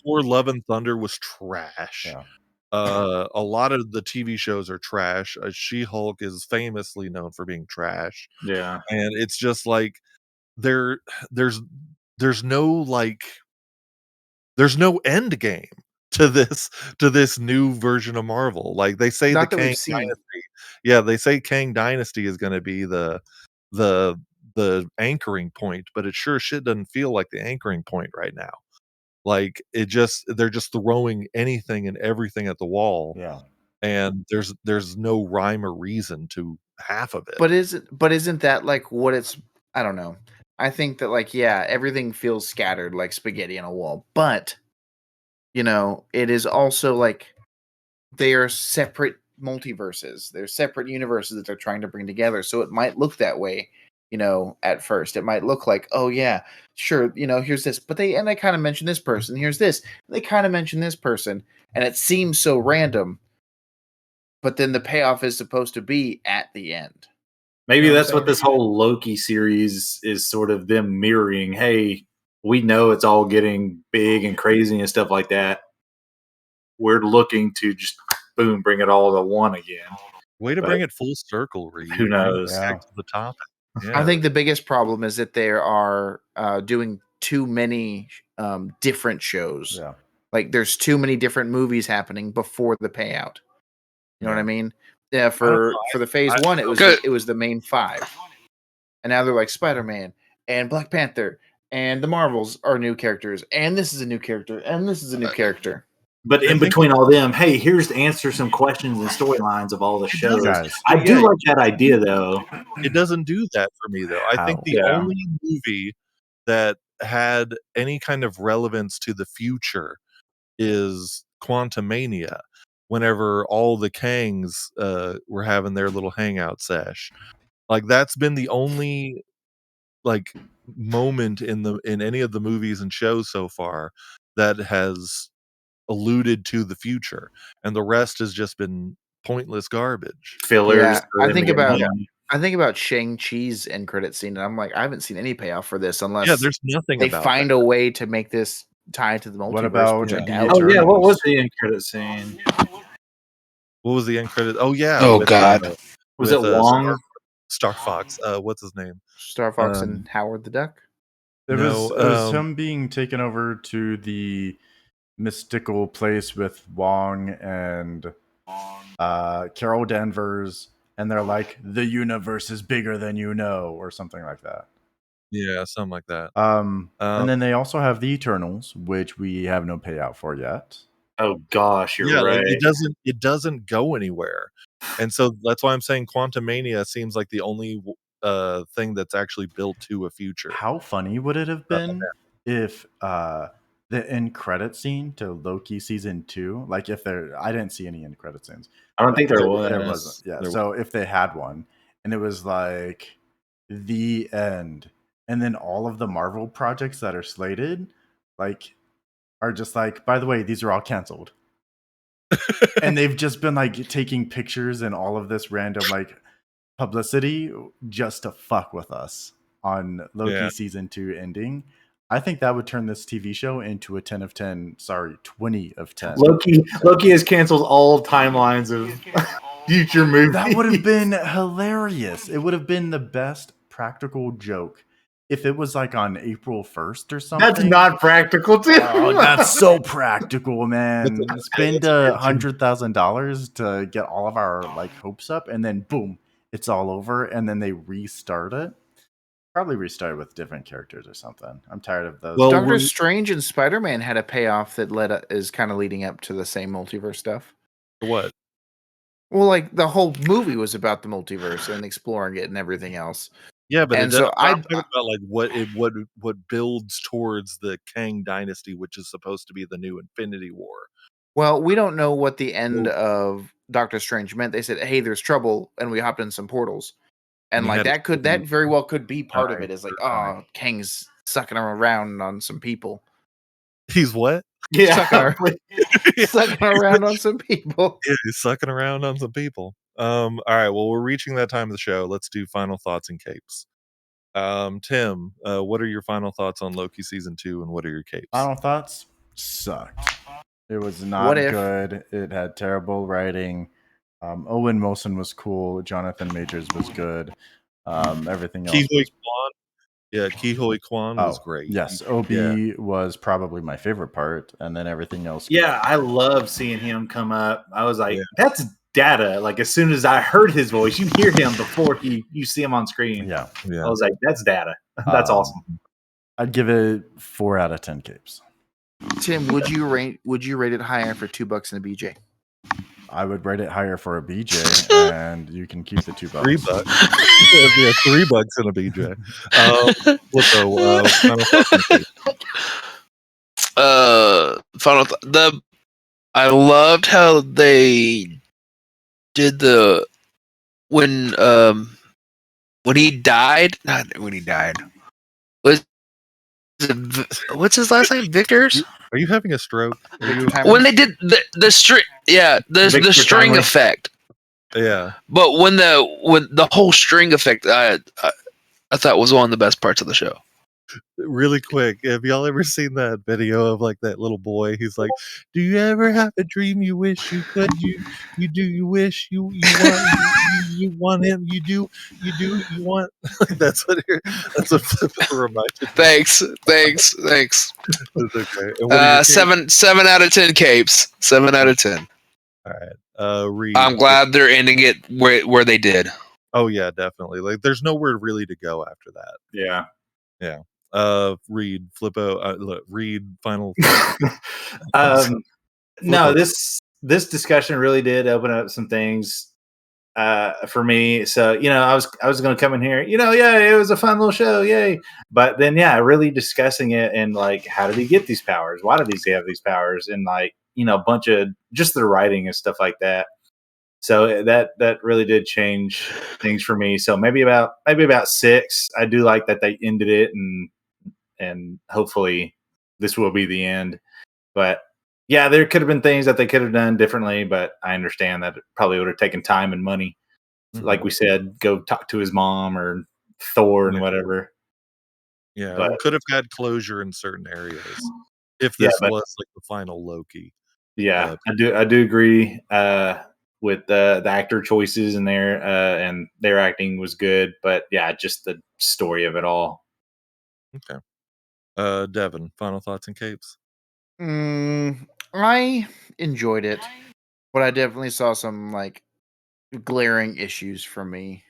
Thor: Love and Thunder was trash. Yeah. A lot of the TV shows are trash. She-Hulk is famously known for being trash, Yeah. and it's just like there, there's no like there's no end game to this new version of Marvel. Like they say, the Not that we've Kang seen. Dynasty. Yeah, they say Kang Dynasty is going to be the anchoring point, but it sure shit doesn't feel like the anchoring point right now. Like they're just throwing anything and everything at the wall, Yeah. and there's no rhyme or reason to half of it. But isn't that like what it's, I don't know. I think that, like, yeah, everything feels scattered like spaghetti on a wall. But, you know, it is also like they are separate multiverses. They're separate universes that they're trying to bring together. So it might look that way, you know, at first. It might look like, oh yeah, sure, you know, here's this. But they kind of mention this person, here's this. They kind of mention this person, and it seems so random. But then the payoff is supposed to be at the end. Maybe You know what that's I'm what this whole Loki series is sort of them mirroring. Hey, we know it's all getting big and crazy and stuff like that. We're looking to just boom, bring it all to one again. Way to But bring it full circle, Reed. who knows? Yeah. Back to the topic. Yeah. I think the biggest problem is that they are doing too many different shows. Yeah. Like there's too many different movies happening before the payout. You know what I mean? Yeah, for the phase I- one, it was Good. it was the main 5, and now they're like Spider-Man and Black Panther and the Marvels are new characters, and this is a new character, and this is a new character. But I in think- between all them, hey, here's to answer some questions and storylines of all the shows. Guys. I do Yeah. like that idea though. It doesn't do that for me though. I think How? the Yeah. only movie that had any kind of relevance to the future is Quantumania, whenever all the Kangs were having their little hangout sesh. Like that's been the only like moment in any of the movies and shows so far that has alluded to the future, and the rest has just been pointless garbage. Fillers. Yeah, for I them to think get about money. I think about Shang-Chi's end credit scene, and I'm like, I haven't seen any payoff for this unless Yeah, there's nothing they about find that. a way to make this tie to the multiverse. What about which I the doubt. Oh yeah, what Eternals? was the end credit scene? What was the end credit? Oh yeah, Oh, with, God. Was with, it Wong? Star Fox. What's his name? Star Fox and Howard the Duck. It was him being taken over to the mystical place with Wong and Carol Danvers, and they're like, the universe is bigger than you know, or something like that. Yeah, something like that. And then they also have the Eternals, which we have no payout for yet. Oh gosh, you're right. Like, it doesn't go anywhere, and so that's why I'm saying Quantumania seems like the only thing that's actually built to a future. How funny would it have been if the end credit scene to Loki season 2, like if I didn't see any end credit scenes. I don't think there was. There wasn't. Yeah. So if they had one, and it was like the end, and then all of the Marvel projects that are slated, like, are just like, by the way, these are all canceled. And they've just been like taking pictures and all of this random like publicity just to fuck with us on Loki season 2 ending. I think that would turn this TV show into a 10 of 10, sorry, 20 of 10. Loki has canceled all timelines of future movies. That would have been hilarious. It would have been the best practical joke if it was like on April 1st or something. That's not practical, too. Oh, that's so practical, man. Spend $100,000 to get all of our like hopes up, and then boom, it's all over, and then they restart it. Probably restart with different characters or something. I'm tired of those. Well, Doctor Strange and Spider-Man had a payoff that is kind of leading up to the same multiverse stuff. What? Well, like the whole movie was about the multiverse and exploring it and everything else. Yeah, but and I'm talking about like what builds towards the Kang Dynasty, which is supposed to be the new Infinity War. Well, we don't know what the end of Doctor Strange meant. They said, "Hey, there's trouble," and we hopped in some portals, and like that very well could be part of it. Is like, oh, Kang's sucking around on some people. He's what? Yeah, sucking around on some people. Yeah, he's sucking around on some people. All right, well, we're reaching that time of the show. Let's do final thoughts and capes. Tim, what are your final thoughts on Loki season 2, and what are your capes? Final thoughts? Sucked. It was not good. It had terrible writing. Owen Wilson was cool. Jonathan Majors was good. Everything else. Ke Huy Quan was great. Yes, Obi was probably my favorite part, and then everything else. Yeah, I love seeing him come up. I was like, that's Data. Like as soon as I heard his voice, you hear him before you see him on screen. Yeah. I was like, that's Data. That's awesome. I'd give it 4 out of 10 capes. Tim, would you rate it higher for $2 in a BJ? I would rate it higher for a BJ, and you can keep the $2. $3. Yeah, $3 in a BJ. I loved how they did when he died. Not when he died. What's his last name? Victor's? Are you having a stroke? When they did the string, the string effect. Yeah. But when the whole string effect, I thought was one of the best parts of the show. Really quick, have y'all ever seen that video of like that little boy? He's like, "Do you ever have a dream you wish you could? You do. You wish you want you want him. You want." That's what reminded me. Thanks. That's okay. 7 out of 10 capes. 7 out of 10. All right. Reed, I'm glad they're ending it where they did. Oh yeah, definitely. Like, there's nowhere really to go after that. Yeah. Yeah. Reed, Reed, final. No, this discussion really did open up some things for me. So, I was going to come in here, it was a fun little show. Yay. But then, really discussing it and like, how did he get these powers? Why did he have these powers? And like, a bunch of just the writing and stuff like that. So that really did change things for me. So maybe about 6. I do like that they ended it, and hopefully this will be the end. But yeah, there could have been things that they could have done differently, but I understand that it probably would have taken time and money. Mm-hmm. Like we said, go talk to his mom or Thor and whatever. Yeah, but could have had closure in certain areas if this was like the final Loki. Yeah, I do agree. with the actor choices and their acting was good, but yeah, just the story of it all. Okay. Devin, final thoughts and capes. I enjoyed it, but I definitely saw some like glaring issues for me.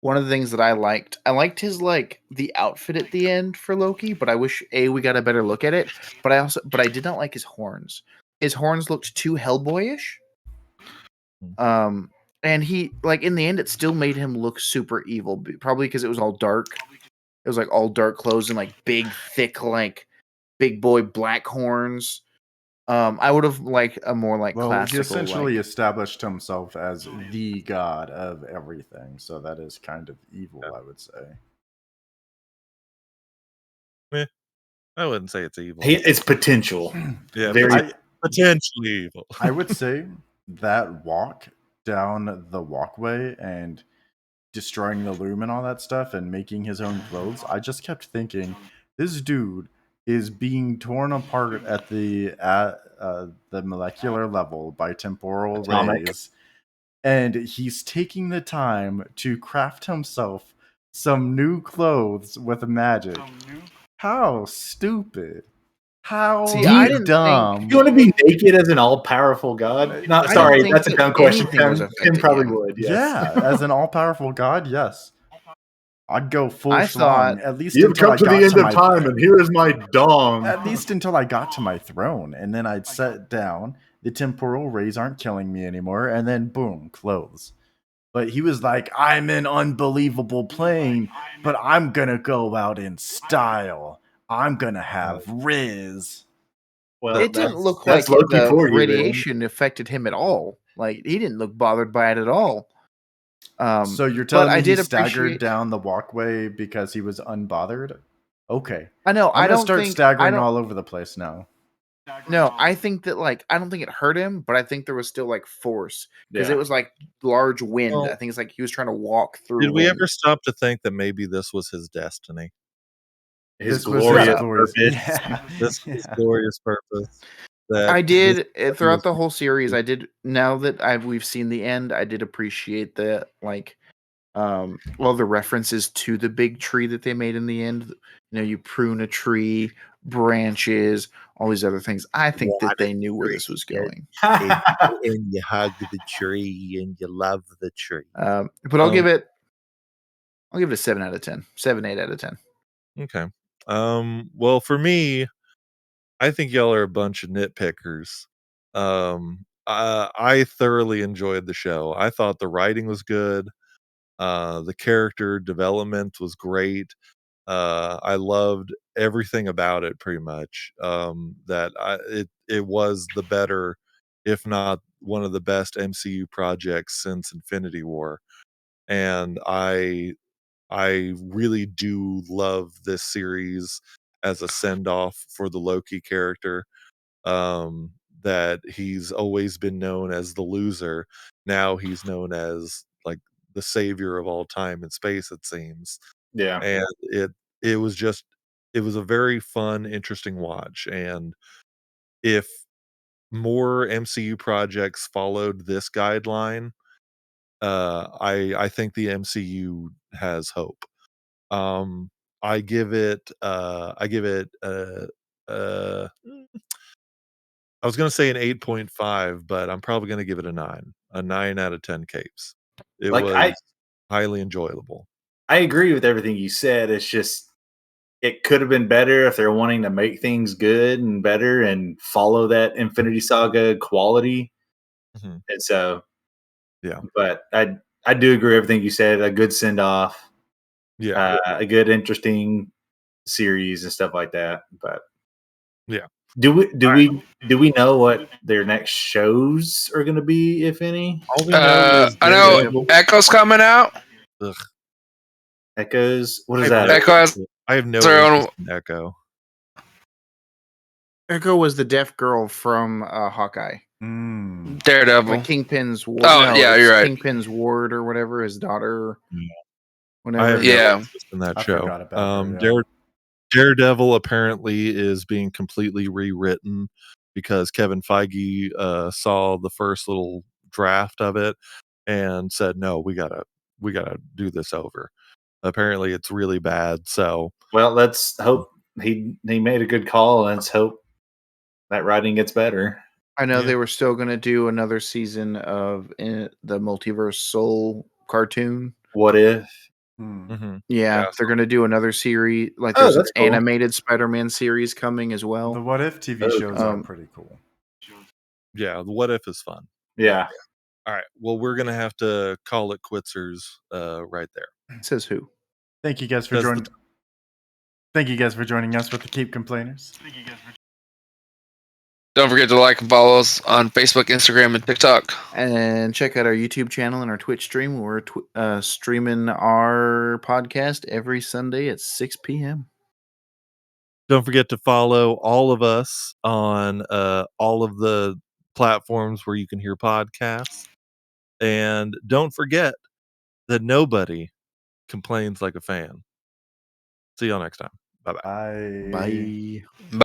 One of the things that I liked his like the outfit at the end for Loki, but I wish we got a better look at it. But I did not like his horns. His horns looked too Hellboyish. And he like in the end, it still made him look super evil, probably because it was all dark. It was like all dark clothes and like big, thick, like big boy black horns. I would have liked a more like classical. He essentially like, established himself as the god of everything, so that is kind of evil, I would say. I wouldn't say it's evil. It's potential. Yeah, Very potentially evil. I would say that walk down the walkway and destroying the loom and all that stuff and making his own clothes, I just kept thinking, this dude is being torn apart at the molecular level by temporal Atomic. rays, and he's taking the time to craft himself some new clothes with magic. How stupid. How See, I didn't dumb. You want to be naked as an all-powerful god? Not I sorry, don't that's a think dumb question. anything was Tim affecting probably him. would. Yes. Yeah, as an all-powerful god, yes. I'd go full I schlong, thought- at least You've until come I to the got end to of my time, and here is my dong. at least until I got to my throne, and then I'd sit down. The temporal rays aren't killing me anymore, and then boom, clothes. But he was like, I'm in unbelievable plane, but I'm gonna go out in style. I'm gonna have Riz. Well, it didn't look that's like Loki the for you, man. radiation affected him at all. Like he didn't look bothered by it at all. So you're but telling I me he did staggered appreciate. down the walkway because he was unbothered? Okay. I know. I'm I gonna don't start think. staggering all over the place now. No, I think that like I don't think it hurt him, but I think there was still like force because Yeah. it was like large wind. Well, I think it's like he was trying to walk through. Did we wind. ever stop to think that maybe this was his destiny? His This was glorious glorious. purpose. Yeah. This Yeah. his glorious purpose. That I did this throughout was- the whole series. I did. Now that we've seen the end, I did appreciate the like, well, the references to the big tree that they made in the end. You know, you prune a tree, branches, all these other things. I think that they knew where this was going. and you hug the tree and you love the tree. But I'll give it a 7 out of 10. 7, 8 out of 10. Okay. Well, for me, I think y'all are a bunch of nitpickers. I thoroughly enjoyed the show. I thought the writing was good. The character development was great. I loved everything about it pretty much. It was the better, if not one of the best MCU projects since Infinity War. And I really do love this series as a send off for the Loki character. That he's always been known as the loser. Now he's known as like the savior of all time and space, it seems. Yeah. And it was a very fun, interesting watch. And if more MCU projects followed this guideline, I think the MCU has hope. I give it I was gonna say an 8.5, but I'm probably gonna give it a 9. A 9 out of 10 capes. It Like, was highly enjoyable. I agree with everything you said. It's just it could have been better if they're wanting to make things good and better and follow that Infinity Saga quality. Mhm. And so, Yeah. but I do agree with everything you said. A good send off, Yeah. a good interesting series and stuff like that. But Yeah. do we know what their next shows are going to be, if any? All we know is I know Daredevil. Echo's coming out. Ugh. Echoes. What is I have that? Echo has I have no their own- interest in Echo. Echo was the deaf girl from Hawkeye. Daredevil. Like Kingpin's ward. Oh, no, yeah, it's you're right. Kingpin's ward or whatever, his daughter. Yeah. Whenever. I have Yeah. no interest in that I show. forgot about her, yeah. Daredevil apparently is being completely rewritten because Kevin Feige saw the first little draft of it and said, no, we gotta do this over. Apparently it's really bad. So well, let's hope he made a good call, and let's hope that writing gets better. I know they were still going to do another season of the Multiverse Soul cartoon. What if? mm-hmm. Yeah, they're going to do another series. Like there's an animated Spider-Man series coming as well. The What If TV shows are pretty cool. Yeah, the What If is fun. Yeah. All right. Well, we're gonna have to call it quitzers right there. Says who? Thank you guys for joining. Thank you guys for joining us with the Keep Complainers. Don't forget to like and follow us on Facebook, Instagram, and TikTok. And check out our YouTube channel and our Twitch stream. We're streaming our podcast every Sunday at 6 p.m. Don't forget to follow all of us on all of the platforms where you can hear podcasts. And don't forget that nobody complains like a fan. See y'all next time. Bye-bye. Bye. Bye.